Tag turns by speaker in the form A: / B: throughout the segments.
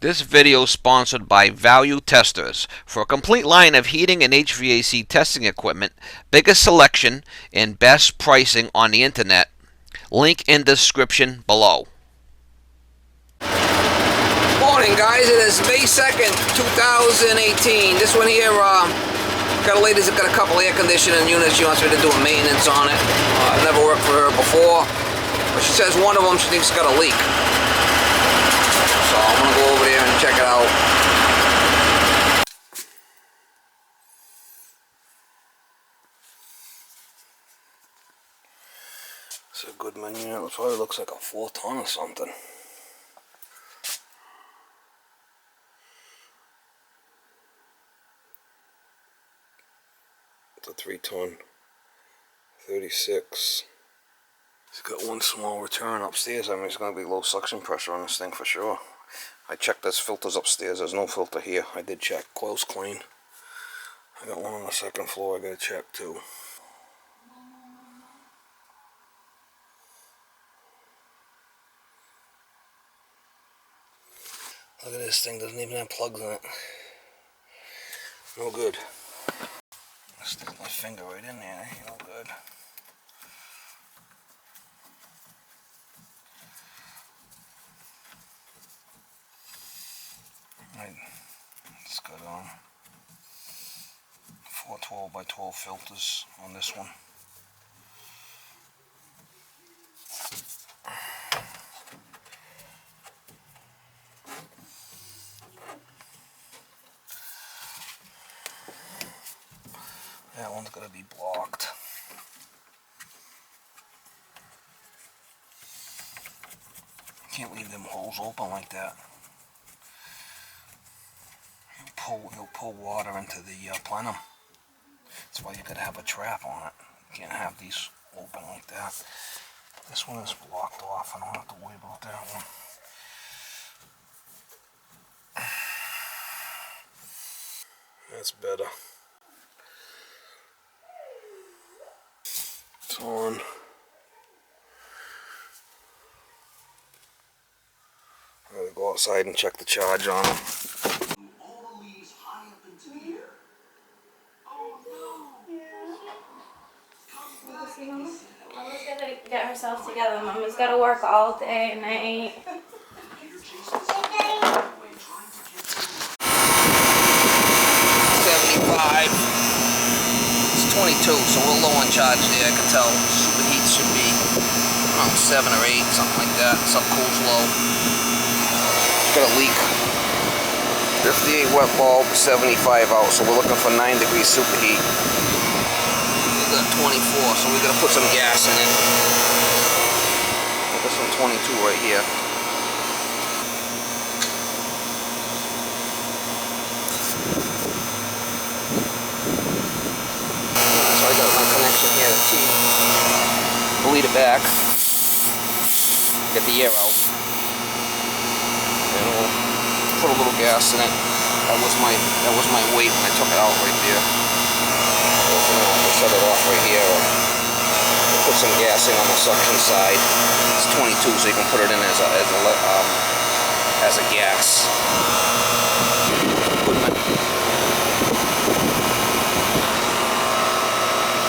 A: This video is sponsored by Value Testers. For a complete line of heating and HVAC testing equipment, biggest selection, and best pricing on the internet, link in description below.
B: Morning, guys. It is May 2nd, 2018. This one here, got a lady that got a couple air conditioning units. She wants me to do a maintenance on it. I've never worked for her before, but she says one of them she thinks got a leak. So I'm gonna go over there and check it out. It's a good menu. It probably looks like a 4-ton or something. It's a 3-ton, 36. It's got one small return upstairs. I mean, it's going to be low suction pressure on this thing for sure. I checked this filters upstairs. There's no filter here. I did check. Coil's clean. I got one on the second floor I got to check too. Look at this thing. Doesn't even have plugs in it. No good. I stick my finger right in there. No good. Right. It's got 4 12x12 filters on this one. That one's going to be blocked. Can't leave them holes open like that. You'll pull water into the plenum. That's why you got to have a trap on it. You can't have these open like that. This one is blocked off. I don't have to worry about that one. That's better. It's on. I'm going to go outside and check the charge on them.
C: Mama's gotta get herself together. Mama's gotta work all day and night.
B: 75. It's 22, so we're low on charge there. I can tell superheat should be around 7 or 8, something like that. Subcool's low. Got a leak. 58 wet bulb, 75 out, so we're looking for 9 degrees superheat. We got 24, so we gotta put some gas in it. This one 22 right here. So I got my connection here to T. Bleed it back. Get the air out. And we'll put a little gas in it. That was my weight when I took it out right there. We'll shut it off right here. We'll put some gas in on the suction side. It's 22, so you can put it in as a gas.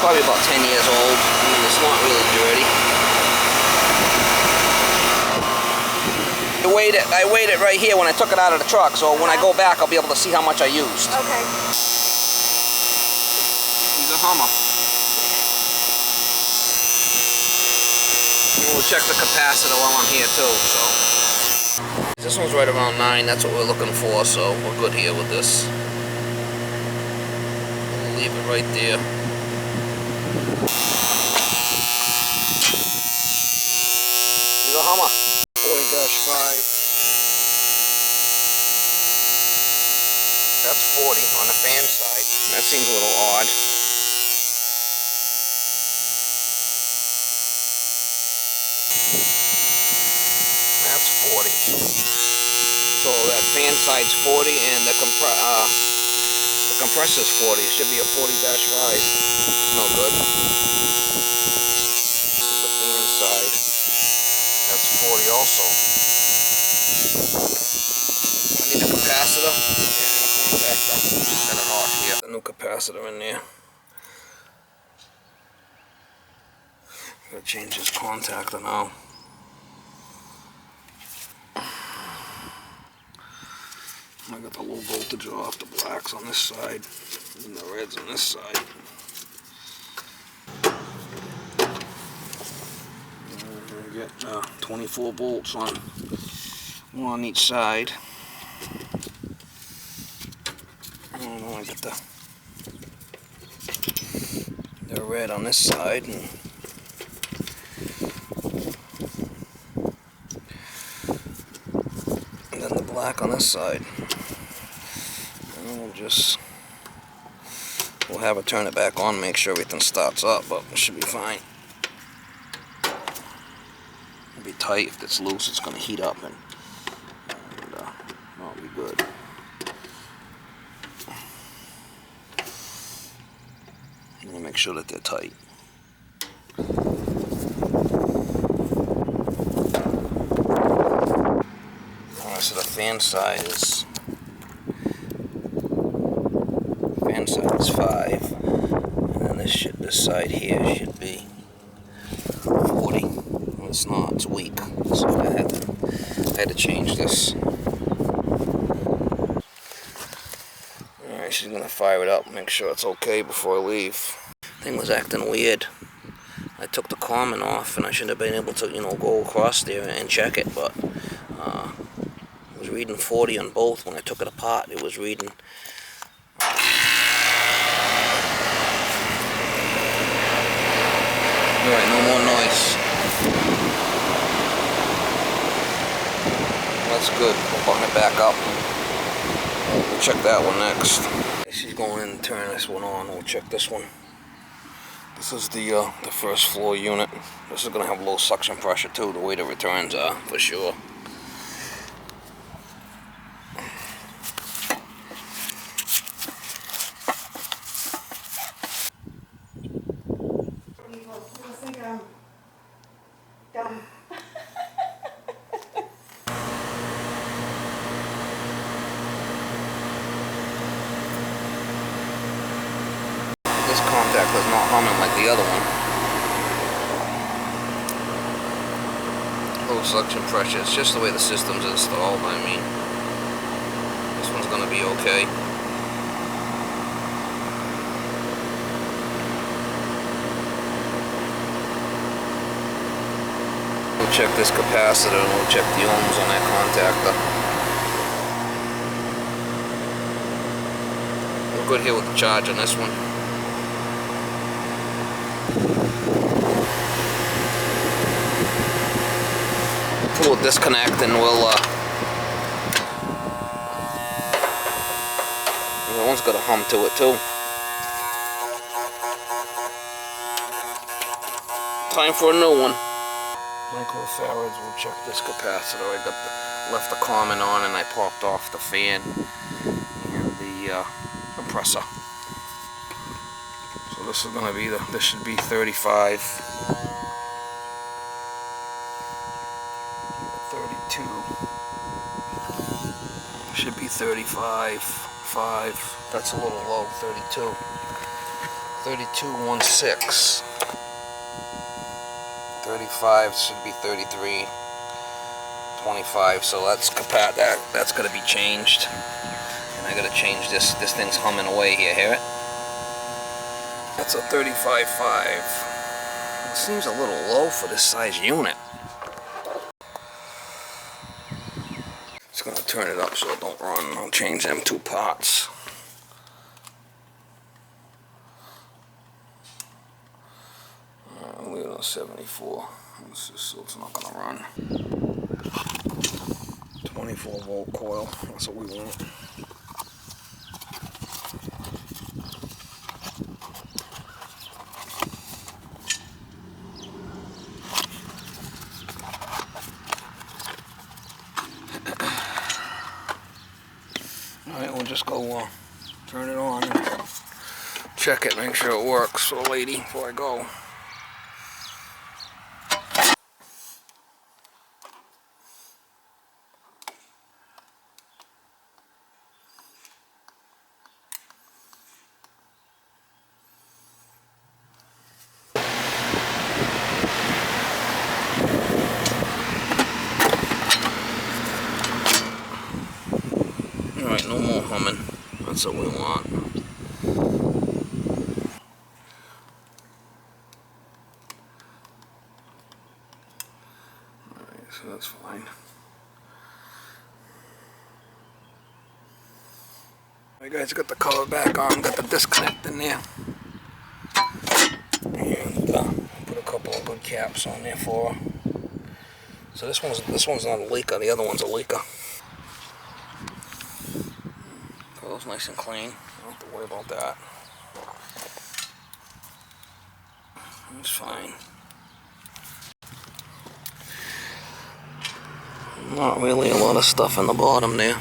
B: Probably about 10 years old. I mean, it's not really dirty. I weighed it right here when I took it out of the truck, so when I go back, I'll be able to see how much I used.
C: Okay.
B: He's a Hummer. And we'll check the capacitor while I'm here too, so. This one's right around 9, that's what we're looking for, so we're good here with this. We'll leave it right there. He's a Hummer. 40-5. That's 40 on the fan side. That seems a little odd. That's 40. So that fan side's 40 and the compressor's 40. It should be a 40-5. No good. The fan side. That's 40 also. capacitor and a contactor. And an off here. The new capacitor in there. Gotta change this contactor now. I got the low voltage off, the blacks on this side, and the reds on this side. And we get 24 volts on one on each side. And I got the red on this side, and then the black on this side. And we'll have it turn it back on, make sure everything starts up, but it should be fine. It'll be tight. If it's loose, it's going to heat up, and it'll be good. I'm going to make sure that they're tight. Alright, so the fan side is 5, and then this side here should be 40. Well, it's not, it's weak, so I had to change this. Alright, she's gonna fire it up, make sure it's okay before I leave. Thing was acting weird. I took the common off, and I should have been able to, go across there and check it, but it was reading 40 on both. When I took it apart, it was reading. Alright, no more noise. That's good. We'll button it back up. We'll check that one next. She's going in and turn this one on. We'll check this one. This is the first floor unit. This is going to have low suction pressure too, the way the returns are, for sure. This contactor is not humming like the other one. Low suction pressure. It's just the way the system's installed. I mean, this one's gonna be okay. We'll check this capacitor and we'll check the ohms on that contactor. We're good here with the charge on this one. Pull a disconnect and we'll that one's got a hum to it too. Time for a new one. Microfarads, we'll check this capacitor. I left the common on and I popped off the fan and the compressor. So this is gonna be this should be 35. 32. Should be 35. 5. That's a little low. 32. 32.16. 35 should be 33. 25. So that's gonna be changed. And I gotta change this. This thing's humming away here. Hear it? That's a 35.5. It seems a little low for this size unit. Just gonna turn it up so it don't run. I'll change them 2 pots. Leave it on 74. So it's not gonna run. 24 volt coil. That's what we want. Alright, we'll just go turn it on and check it, make sure it works for the lady before I go. humming. That's what we want. Alright, so that's fine. Alright guys, got the cover back on, got the disconnect in there. And put a couple of good caps on there for her. So this one's not a leaker, the other one's a leaker. Goes nice and clean. Don't have to worry about that. It's fine. Not really a lot of stuff in the bottom there.